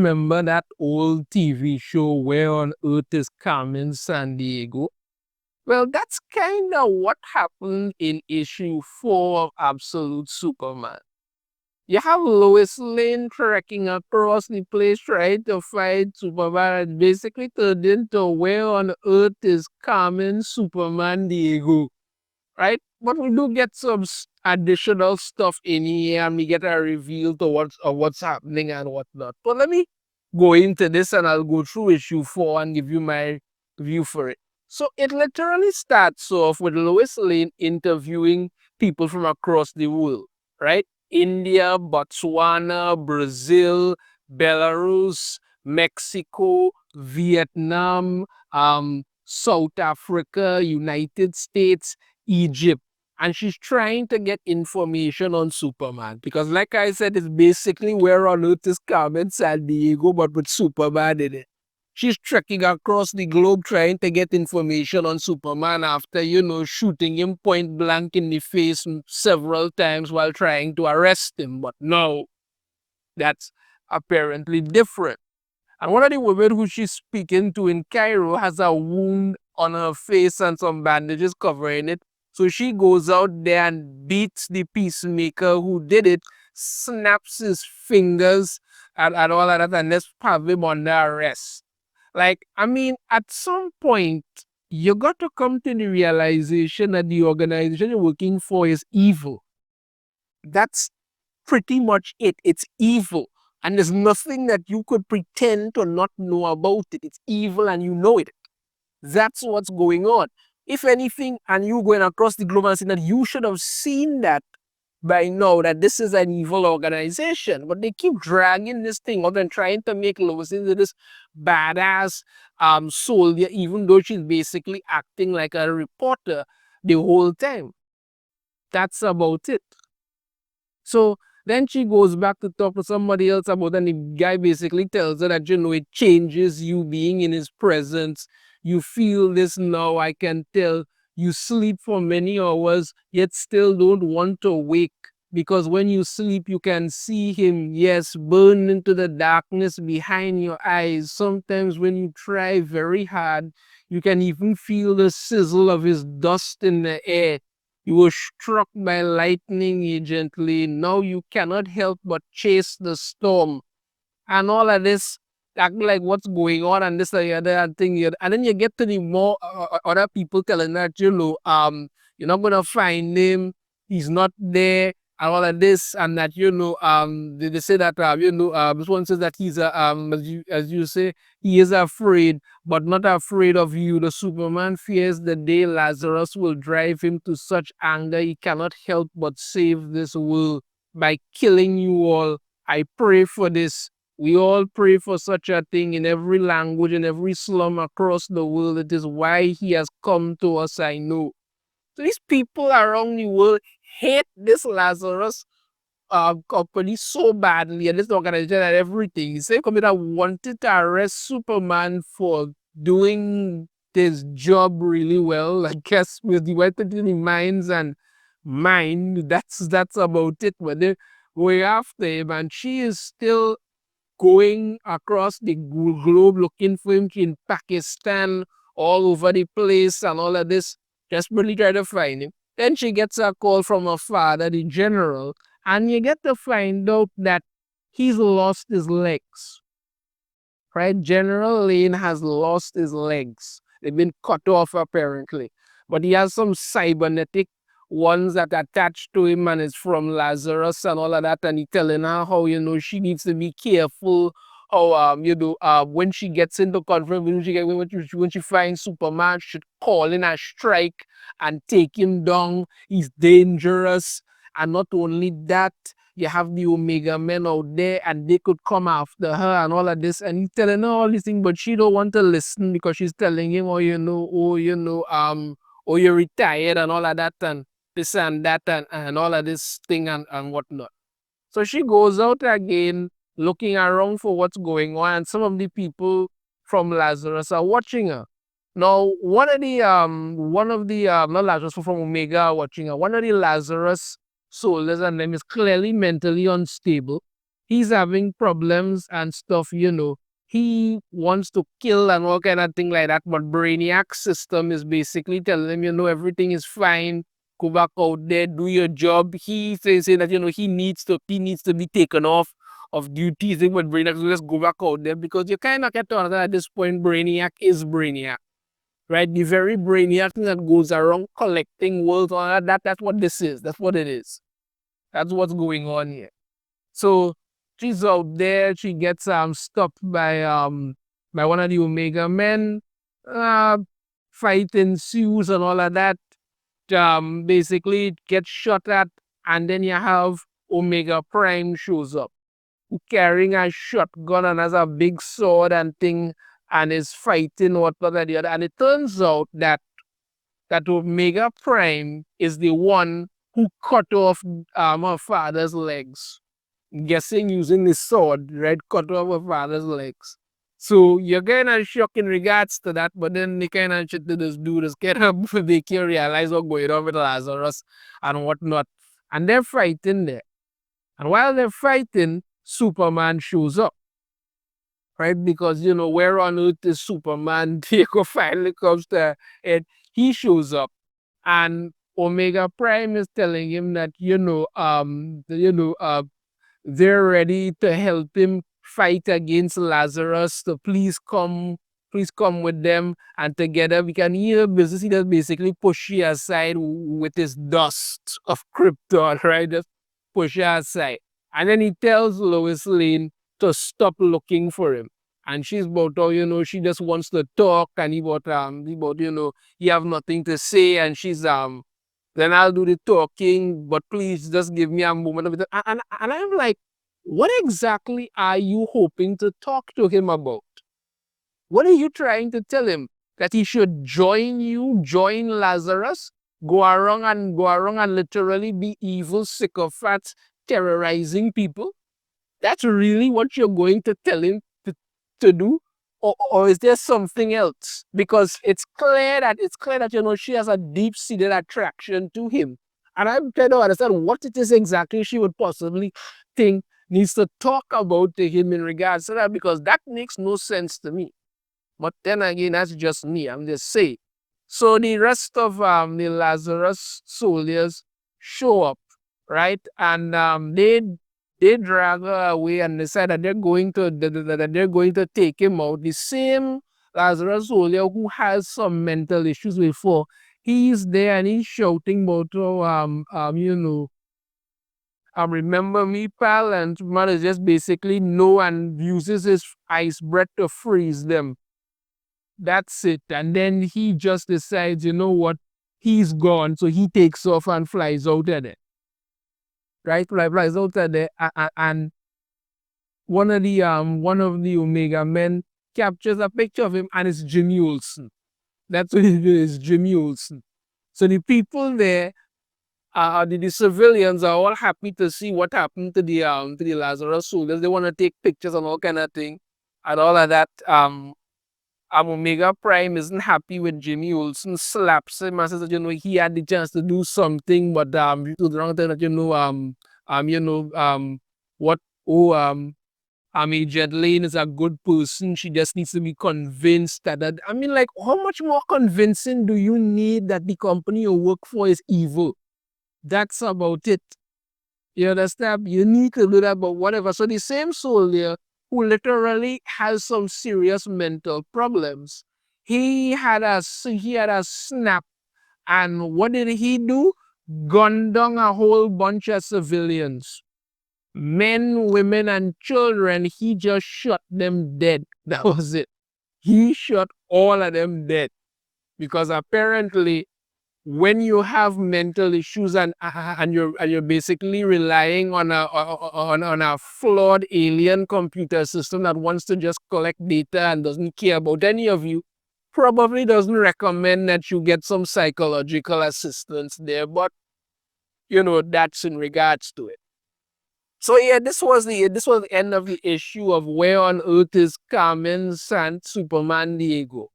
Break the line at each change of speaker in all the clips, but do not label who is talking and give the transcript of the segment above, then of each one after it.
remember that old TV show Where on Earth Is Carmen, San Diego? Well, that's kind of what happened in issue 4 of Absolute Superman. You have Lois Lane trekking across the place trying to find Superman and basically turned into Where on Earth Is Carmen, Superman Diego, right? But we do get some additional stuff in here, and we get a reveal to what's happening and whatnot. But let me go into this, and I'll go through issue 4 and give you my view for it. So it literally starts off with Lois Lane interviewing people from across the world, right? India, Botswana, Brazil, Belarus, Mexico, Vietnam, South Africa, United States, Egypt. And she's trying to get information on Superman. Because like I said, it's basically Where on Earth Is Carmen, San Diego, but with Superman in it. She's trekking across the globe trying to get information on Superman after, shooting him point blank in the face several times while trying to arrest him. But no, that's apparently different. And one of the women who she's speaking to in Cairo has a wound on her face and some bandages covering it. So she goes out there and beats the peacemaker who did it, snaps his fingers and all of that, and let's have him under arrest. Like, I mean, at some point, you got to come to the realization that the organization you're working for is evil. That's pretty much it. It's evil. And there's nothing that you could pretend to not know about it. It's evil and you know it. That's what's going on. If anything, and you going across the globe and saying that you should have seen that by now, that this is an evil organization. But they keep dragging this thing out and trying to make Lois into this badass soldier, even though she's basically acting like a reporter the whole time. That's about it. So then she goes back to talk to somebody else about it, and the guy basically tells her that, it changes you being in his presence. You feel this now, I can tell. You sleep for many hours, yet still don't want to wake. Because when you sleep, you can see him, yes, burn into the darkness behind your eyes. Sometimes when you try very hard, you can even feel the sizzle of his dust in the air. You were struck by lightning, Agent Lane. Now you cannot help but chase the storm. And all of this, act like what's going on and this and the other thing. And then you get to the more other people telling that, you're not going to find him. He's not there. And all of this and that, they say that, this one says that he's, as you say, he is afraid, but not afraid of you. The Superman fears the day Lazarus will drive him to such anger he cannot help but save this world by killing you all. I pray for this. We all pray for such a thing in every language, in every slum across the world. It is why he has come to us, I know. So these people around the world hate this Lazarus company so badly, and this organization and everything. The same company that wanted to arrest Superman for doing this job really well. I guess with the went into the minds and mind, that's about it. But they're going after him, and she is still going across the globe looking for him in Pakistan, all over the place, and all of this, desperately trying to find him. Then she gets a call from her father, the general, and you get to find out that he's lost his legs. Right? General Lane has lost his legs. They've been cut off apparently. But he has some cybernetic ones that attached to him, and it's from Lazarus and all of that. And he's telling her how, she needs to be careful. How, when she gets into conflict, when she finds Superman, she should call in a strike and take him down. He's dangerous. And not only that, you have the Omega men out there, and they could come after her and all of this. And he's telling her all these things, but she don't want to listen because she's telling him, you're retired and all of that, and this and that, and all of this thing and whatnot. So she goes out again, looking around for what's going on, and some of the people from Lazarus are watching her. Now, one of the not Lazarus, from Omega watching her. One of the Lazarus soldiers and them is clearly mentally unstable. he's having problems and stuff, he wants to kill and all kind of thing like that. But Brainiac's system is basically telling him, everything is fine. Go back out there, do your job. He says that, he needs to be taken off of duty. But Brainiac will just go back out there because you kind of get to understand at this point, Brainiac is Brainiac. Right? The very Brainiac thing that goes around collecting worlds, all that's what this is. That's what it is. That's what's going on here. So she's out there. She gets stopped by one of the Omega men. Uh, Fight ensues and all of that. Basically it gets shot at, and then you have Omega Prime shows up, carrying a shotgun and has a big sword and thing, and is fighting what and the other. And it turns out that Omega Prime is the one who cut off her father's legs. Guessing using the sword, right? Cut off her father's legs. So you're kind of shocked in regards to that, but then the kind of shit that this dude is kind of make you realize what's going on with Lazarus and whatnot. And they're fighting there. And while they're fighting, Superman shows up. Right? Because, where on earth is Superman? Diego finally comes to it. He shows up. And Omega Prime is telling him that, they're ready to help him fight against Lazarus. So please come with them, and together we can hear business. He just basically push you aside with his dust of Krypton, right? Just push you aside. And then he tells Lois Lane to stop looking for him. And she's about, she just wants to talk, and he have nothing to say, and she's then I'll do the talking, but please just give me a moment of it. And I'm like, what exactly are you hoping to talk to him about? What are you trying to tell him? That he should join Lazarus, go around and literally be evil sycophants terrorizing people? That's really what you're going to tell him to do? Or is there something else? Because it's clear that she has a deep-seated attraction to him. And I'm trying to understand what it is exactly she would possibly think needs to talk about to him in regards to that, because that makes no sense to me. But then again, that's just me. I'm just saying. So the rest of the Lazarus soldiers show up, right? And they drag her away and decide that they're going to take him out. The same Lazarus soldier who has some mental issues before, he's there and he's shouting about, remember me, pal, and man is just basically no, and uses his ice breath to freeze them. That's it. And then he just decides, you know what, he's gone. So he takes off and flies out of there. Right? Flies out of there, and one of the Omega men captures a picture of him, and it's Jimmy Olsen. That's what it is, Jimmy Olsen. So the people there, the civilians are all happy to see what happened to the Lazarus soldiers. They want to take pictures and all kind of thing and all of that. Omega Prime isn't happy with Jimmy Olsen, slaps him and says that, he had the chance to do something, but you told the wrong time that, Agent Lane is a good person. She just needs to be convinced that, I mean, like, how much more convincing do you need that the company you work for is evil? That's about it. You understand? You need to do that, but whatever. So the same soldier who literally has some serious mental problems, he had a snap, and what did he do? Gunned down a whole bunch of civilians. Men, women, and children. He just shot them dead. That was it. He shot all of them dead. Because apparently, when you have mental issues and you're basically relying on a flawed alien computer system that wants to just collect data and doesn't care about any of you, probably doesn't recommend that you get some psychological assistance there. But that's in regards to it. So yeah, this was the end of the issue of Where on Earth Is Carmen and Superman Diego.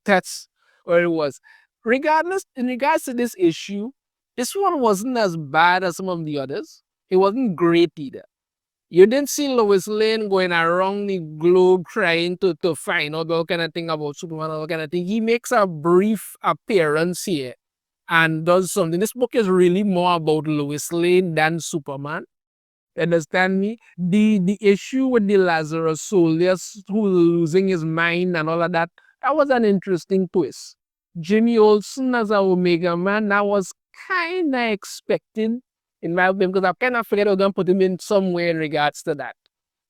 That's what it was. In regards to this issue, this one wasn't as bad as some of the others. It wasn't great either. You didn't see Lois Lane going around the globe trying to find out all kind of thing about Superman, all kind of thing. He makes a brief appearance here and does something. This book is really more about Lois Lane than Superman. Understand me? The issue with the Lazarus soul, yes, who losing his mind and all of that, that was an interesting twist. Jimmy Olsen as a Omega Man, that was kind of expected in my opinion, because I kind of figured I was going to put him in somewhere in regards to that.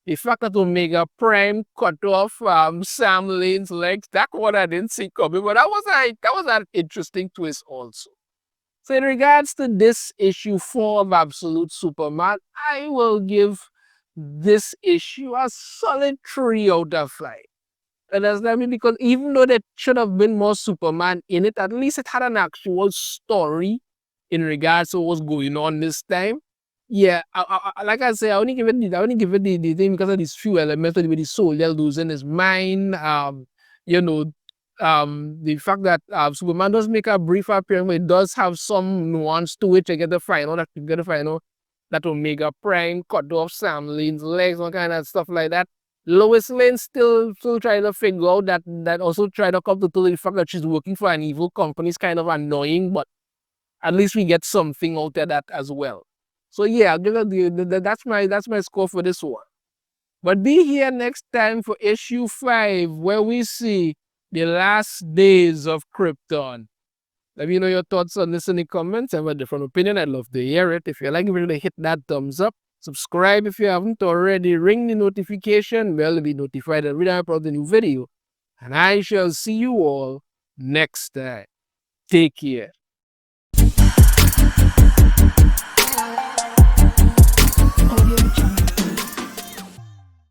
The fact that Omega Prime cut off Sam Lane's legs, that one I didn't see coming, but that was an interesting twist also. So in regards to this issue 4 of Absolute Superman, I will give this issue a solid 3 out of 5. Understand me? Because even though there should have been more Superman in it, at least it had an actual story in regards to what's going on this time. Yeah, like I say, I only give it the thing because of these few elements with the soldier losing his mind. You know, the fact that Superman does make a brief appearance, but it does have some nuance to it. You get to find out that Omega Prime cut off Sam Lane's legs, all kind of stuff like that. Lois Lane still trying to figure out that also trying to come to the fact that she's working for an evil company is kind of annoying, but at least we get something out of that as well. So yeah, I'll give it that's my score for this one. But be here next time for issue 5, where we see the last days of Krypton. Let me know your thoughts on this in the comments. I have a different opinion. I'd love to hear it. If you like, really hit that thumbs up. Subscribe if you haven't already. Ring the notification bell to be notified every time I upload a new video. And I shall see you all next time. Take care.